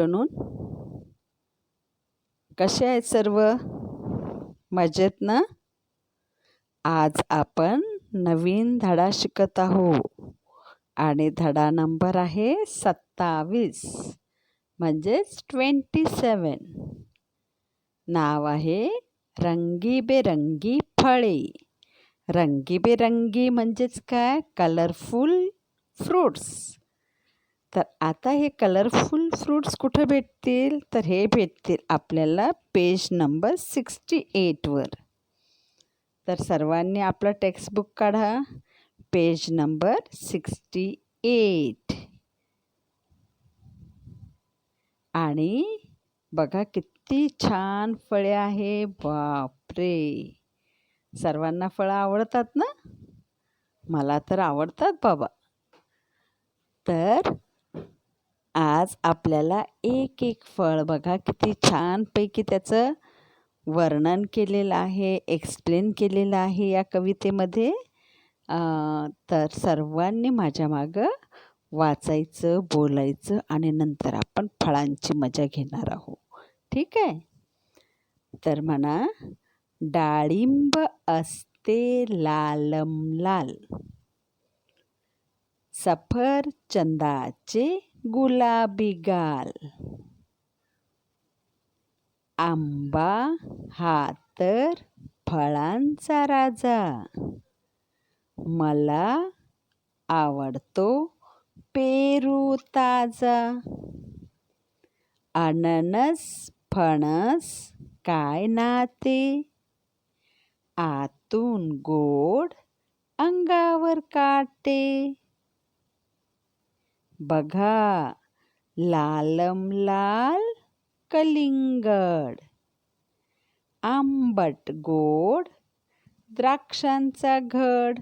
Afternoon. कसे आहेत सर्व? मजेत ना? आज आपण नवीन धडा शिकत आहोत आणि धडा नंबर आहे 27 म्हणजेच 27. नाव आहे रंगीबेरंगी फळे. रंगीबेरंगी म्हणजेच काय? Colourful fruits. तर आता हे कलरफुल फ्रूट्स कुठे भेटतील? तर हे भेटतील आपल्याला पेज नंबर 68वर. तर सर्वांनी आपलं टेक्स्टबुक काढा. Page number 68. आणि बघा किती छान फळे आहे. बापरे! सर्वांना फळं आवडतात ना? मला तर आवडतात बाबा. तर आज आपल्याला एक एक फळ बघा किती छानपैकी त्याचं वर्णन केलेलं आहे, एक्सप्लेन केलेलं आहे या कवितेमध्ये. तर सर्वांनी माझ्या मागं वाचायचं, बोलायचं आणि नंतर आपण फळांची मजा घेणार आहोत. ठीक आहे? तर म्हणा, डाळिंब असते लालम लाल, सफरचंदाचे गुलाबी गाल, आंबा हा तर फळांचा राजा, मला आवडतो पेरू ताजा, अननस फणस काय नाते, आतून गोड अंगावर काटे, बघा लालम लाल कलिंगड, आंबट गोड द्राक्षांचा घड,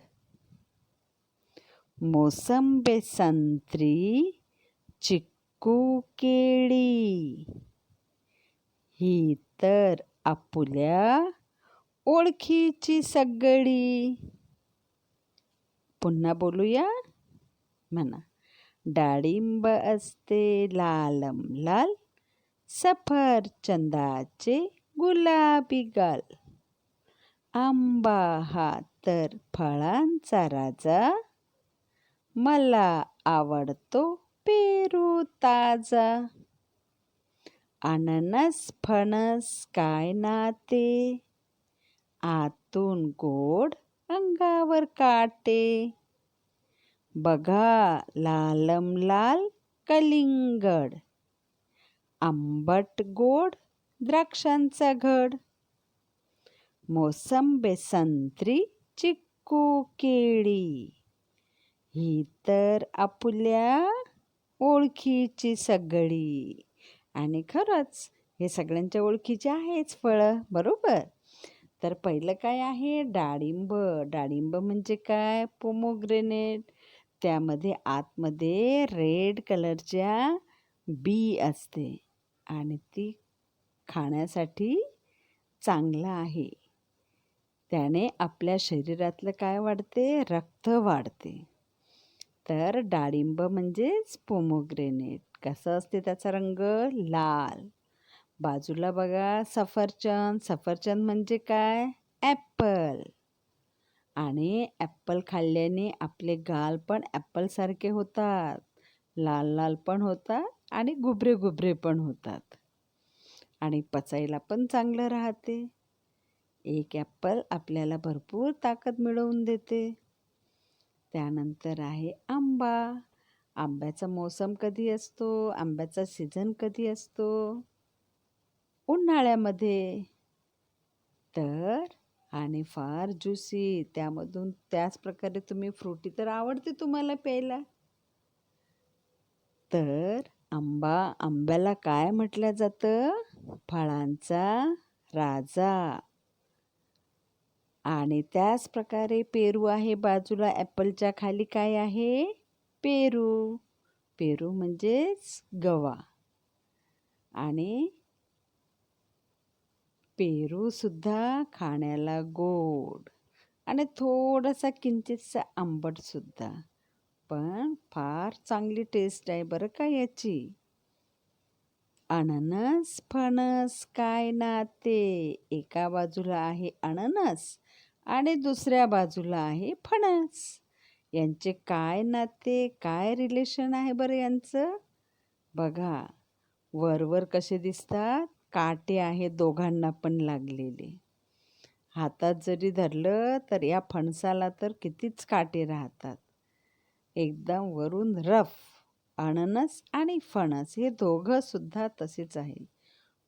मोसंबी संत्री चिक्कू केळी, ही तर आपुल्या ओळखीची सगळी. पुन्हा बोलूया. म्हणा, डाळिंब असते लालम लाल, सफरचंदाचे गुलाबी गाल, आंबा हा तर फळांचा राजा, मला आवडतो पेरू ताजा, अननस फणस काय नाते, आतून गोड अंगावर काटे, बघा लालम लाल कलिंगड, आंबट गोड द्राक्षांचा घड, मोसंबी संत्री चिक्कू केळी, ही तर आपुल्या ओळखीची सगळी. आणि खरंच हे सगळ्यांच्या ओळखीचे आहेच फळं, बरोबर? तर पहिलं काय आहे? डाळिंब. डाळिंब म्हणजे काय? पोमोग्रेनेट. त्यामध्ये आतमध्ये रेड कलरच्या बी असते आणि ती खाण्यासाठी चांगलं आहे. त्याने आपल्या शरीरातलं काय वाढते? रक्त वाढते. तर डाळिंब म्हणजेच पोमोग्रेनेट. कसं असते त्याचा रंग? लाल. बाजूला बघा सफरचंद. सफरचंद म्हणजे काय? ॲपल. आणि ॲपल खाल्ल्याने आपले गाल पण ॲपलसारखे होतात, लाल लाल पण होतात आणि गुबरे गुबरे पण होतात आणि पचायला पण चांगलं राहते. एक ॲपल आपल्याला भरपूर ताकद मिळवून देते. त्यानंतर आहे आंबा. आंब्याचा मोसम कधी असतो? आंब्याचा सीझन कधी असतो? उन्हाळ्यामध्ये. तर आणि फार ज्युसी. त्यामधून त्याच प्रकारे तुम्ही फ्रुटी तर आवडते तुम्हाला प्यायला. तर आंब्याला काय म्हटलं जातं? फळांचा राजा. आणि त्याच प्रकारे पेरू आहे बाजूला. ॲपलच्या खाली काय आहे? पेरू. पेरू म्हणजेच गवा. आणि पेरू सुद्धा खाण्याला गोड आणि थोडासा किंचितसा आंबट सुद्धा, पण फार चांगली टेस्ट आहे बरं का याची. अननस फणस काय नाते? एका बाजूला आहे अननस आणि दुसऱ्या बाजूला आहे फणस. यांचे काय नाते, काय रिलेशन आहे बरं यांचं? बघा, वर कसे दिसतात? काटे आहेत दोघांना पण लागलेले. हातात जरी धरलं तर या फणसाला तर कितीच काटे राहतात. एकदम वरून रफ. अननस आणि फणस हे दोघं सुद्धा तसेच आहे.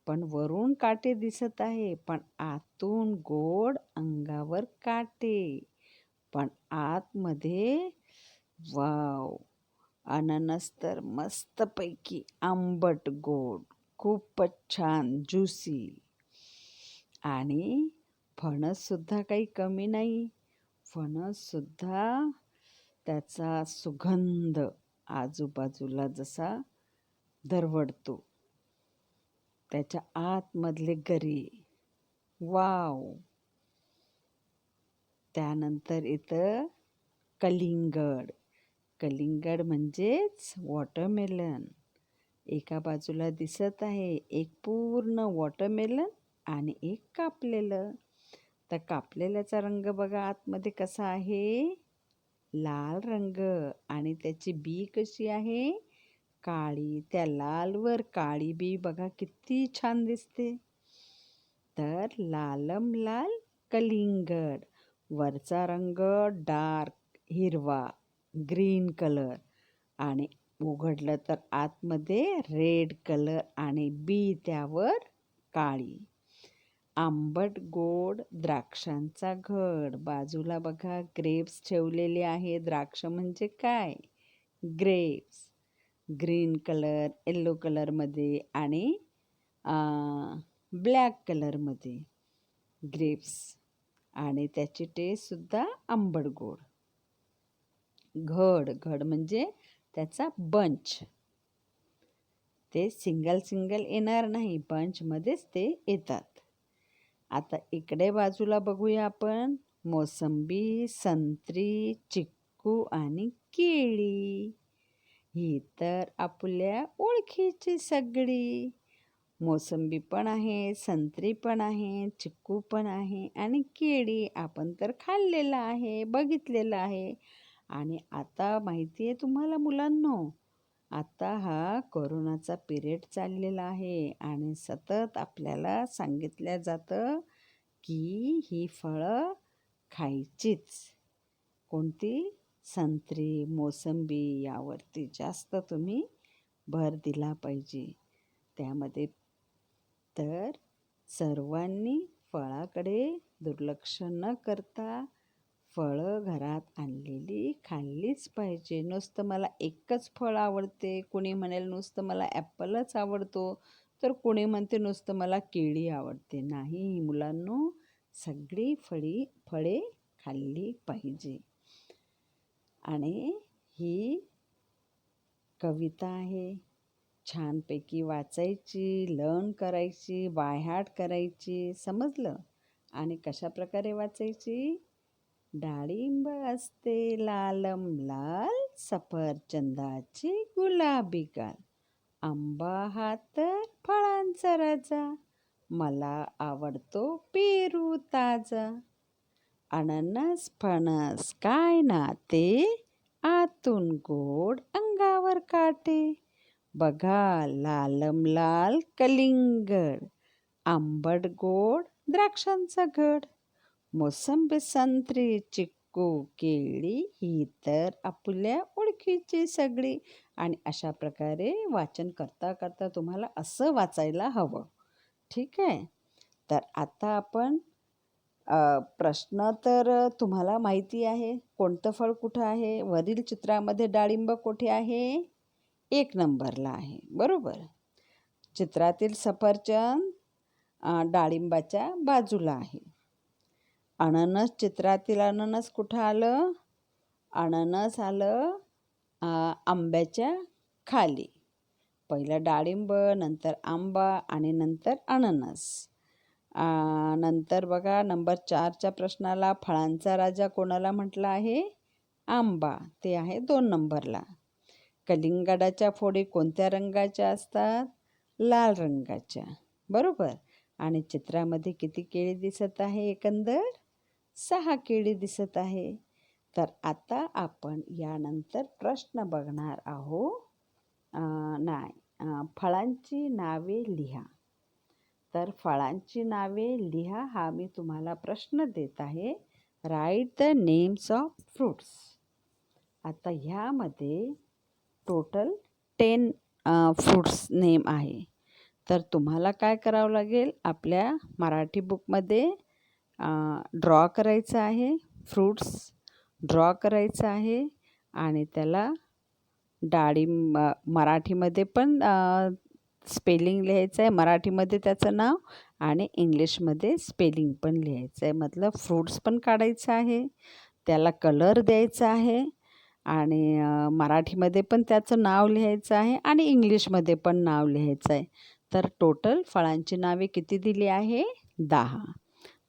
पण वरून काटे दिसत आहे, पण आतून गोड, अंगावर काटे. पण आतमध्ये वाव, अननस तर मस्तपैकी आंबट गोड, खूपच छान ज्युसी. आणि फणस सुद्धा काही कमी नाही. फणस सुद्धा त्याचा सुगंध आजूबाजूला जसा दरवळतो, त्याच्या आतमधले गरी, वाव. त्यानंतर येतं कलिंगड. कलिंगड म्हणजेच वॉटरमेलन. एका बाजूला दिसत आहे एक पूर्ण वॉटरमेलन आणि एक कापलेलं. तर कापलेल्याचा रंग बघा आतमध्ये कसा आहे? लाल रंग. आणि त्याची बी कशी आहे? काळी. त्या लालवर काळी बी बघा किती छान दिसते. तर लालम लाल कलिंगड. वरचा रंग डार्क हिरवा, ग्रीन कलर, आणि उघडलं तर आतमध्ये रेड कलर आणि बी त्यावर काळी. आंबट गोड द्राक्षांचा घड. बाजूला बघा ग्रेप्स ठेवलेले आहे. द्राक्ष म्हणजे काय? ग्रेप्स. ग्रीन कलर, येलो कलरमध्ये आणि ब्लॅक कलरमध्ये ग्रेप्स. आणि त्याची टेस्ट सुद्धा आंबट गोड. घड. घड म्हणजे त्याचा बंच. ते सिंगल येणार नाही, बंचमध्येच ते येतात. आता इकडे बाजूला बघूया आपण. मोसंबी, संत्री, चिक्कू आणि केळी. ही तर आपल्या ओळखीची सगळी. मोसंबी पण आहे, संत्री पण आहे, चिक्कू पण आहे आणि केळी आपण तर खाल्लेलं आहे, बघितलेलं आहे. आणि आता माहिती आहे तुम्हाला मुलांनो, आता हा कोरोनाचा पिरियड चाललेला आहे आणि सतत आपल्याला सांगितलं जातं की ही फळं खायचीच. कोणती? संत्री, मोसंबी यावरती जास्त तुम्ही भर दिला पाहिजे. त्यामध्ये तर सर्वांनी फळाकडे दुर्लक्ष न करता फळं घरात आणलेली खाल्लीच पाहिजे. नुसतं मला एकच फळ आवडते, कोणी म्हणेल नुसतं मला ॲपलच आवडतो, तर कोणी म्हणते नुसतं मला केळी आवडते. नाही मुलांनो, सगळी फळे खाल्ली पाहिजे. आणि ही कविता आहे, छानपैकी वाचायची, लर्न करायची, बाय हार्ट करायची. समजलं? आणि कशा प्रकारे वाचायची? डाळिंब असते लालम लाल, सफरचंदाची गुलाबी गाल. आंबा हा तर फळांचा राजा, मला आवडतो पेरू ताजा. अननस फणस काय नाते, आतून गोड अंगावर काटे. बघा लालम लाल कलिंगड, आंबट गोड द्राक्षांचा घड. मोसंबी, संत्री, चिक्कू, केळी ही तर आपल्या ओळखीची सगळी. आणि अशा प्रकारे वाचन करता करता तुम्हाला असं वाचायला हवं. ठीक आहे? तर आता आपण प्रश्न तर तुम्हाला माहिती आहे. कोणतं फळ कुठं आहे? वरील चित्रामध्ये डाळिंब कुठे आहे? 1 नंबरला आहे. बरोबर. चित्रातील सफरचंद डाळिंबाच्या बाजूला आहे. अननस, चित्रातील अननस कुठं आलं? अननस आलं आंब्याच्या खाली. पहिलं डाळिंब, नंतर आंबा आणि नंतर अननस. नंतर बघा नंबर 4च्या प्रश्नाला फळांचा राजा कोणाला म्हटलं आहे? आंबा. ते आहे 2 नंबरला. कलिंगडाच्या फोडी कोणत्या रंगाच्या असतात? लाल रंगाच्या. बरोबर. आणि चित्रामध्ये किती केळी दिसत आहे एकंदर? 6 केळी दिसत आहे. तर आता आपण यानंतर प्रश्न बघणार आहोत. फळांची नावे लिहा. तर फळांची नावे लिहा हा मी तुम्हाला प्रश्न देत आहे. Write the names of fruits. आता ह्यामध्ये टोटल 10 फ्रुट्स नेम आहे. तर तुम्हाला काय करावं लागेल? आपल्या मराठी बुकमध्ये ड्रॉ करायचं आहे. फ्रुट्स ड्रॉ करायचं आहे आणि त्याला डाळिंब मराठीमध्ये पण स्पेलिंग लिहायचं आहे. मराठीमध्ये त्याचं नाव आणि इंग्लिशमध्ये स्पेलिंग पण लिहायचं आहे. मतलब फ्रुट्स पण काढायचं आहे, त्याला कलर द्यायचा आहे आणि मराठीमध्ये पण त्याचं नाव लिहायचं आहे आणि इंग्लिशमध्ये पण नाव लिहायचं आहे. तर टोटल फळांची नावे किती दिली आहे? 10.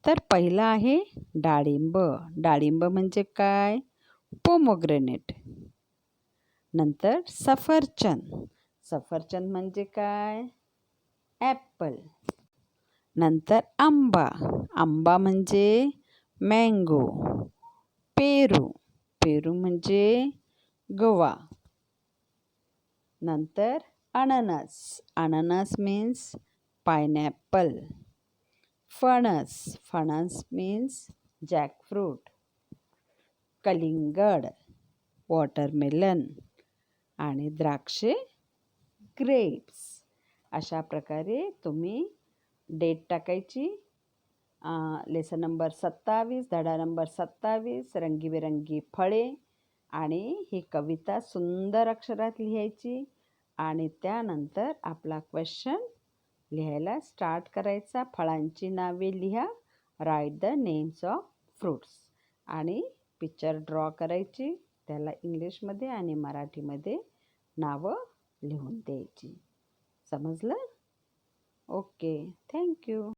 तर पहिलं आहे डाळिंब. डाळिंब म्हणजे काय? पोमोग्रेनेट. नंतर सफरचंद. सफरचंद म्हणजे काय? ॲपल. नंतर आंबा. आंबा म्हणजे मँगो. पेरू. पेरू म्हणजे गवा. नंतर अननस. अननस मीन्स पायनॅपल. फणस. फणस मीन्स जॅकफ्रूट. कलिंगड वॉटरमेलन आणि द्राक्षे ग्रेप्स. अशा प्रकारे तुम्ही डेट टाकायची. लेसन नंबर 27, धडा नंबर 27, रंगीबेरंगी फळे. आणि ही कविता सुंदर अक्षरात लिहायची आणि त्यानंतर आपला क्वेश्चन लिहायला स्टार्ट करायचा. फळांची नावे लिहा. Write the names of fruits. आणि पिक्चर ड्रॉ करायची. त्याला इंग्लिशमध्ये आणि मराठीमध्ये नावं लिहून द्यायची. समजलं? ओके. थँक्यू.